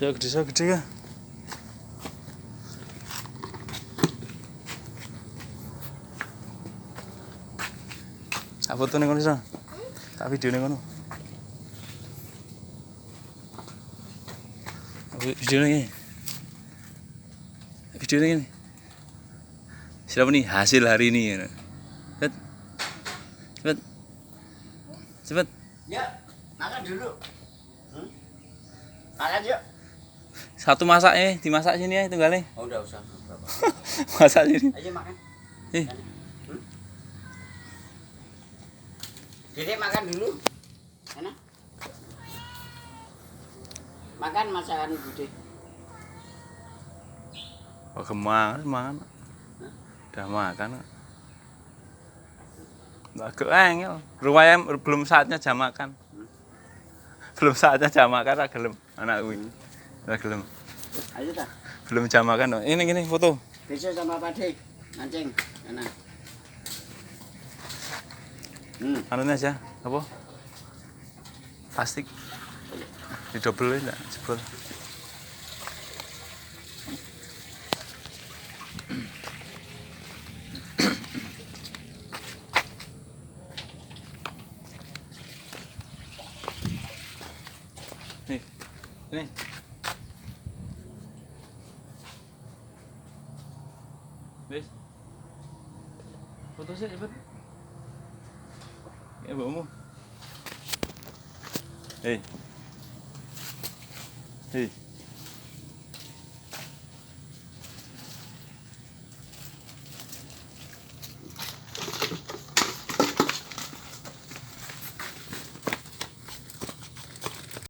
Saya gede ya. Tak foto ning kono, tak video ning kono. Video ning ini. Siapa nih hasil hari ini ya? Cepet. Ya, makan dulu. Makan yuk. Satu masak dimasak sini ya tunggalnya. Oh, udah usah. Masak sini. Ayo makan. Eh, Dedek makan dulu. Mana? Makan masakan Bude. oh makan. Udah makan. Agak angel. Rupanya belum saatnya jam makan. Belum saatnya jam makan ra gelem anak kuwi. Ra gelem. Ayo ta. Belum jam makan. Ini foto. Besok sama Pak Dik. Mancing. Mana? Anunya aja, apa? Plastik. Didobel enggak jebol. Nih. Wes. Foto sih cepet. Ya bawamu. Hei.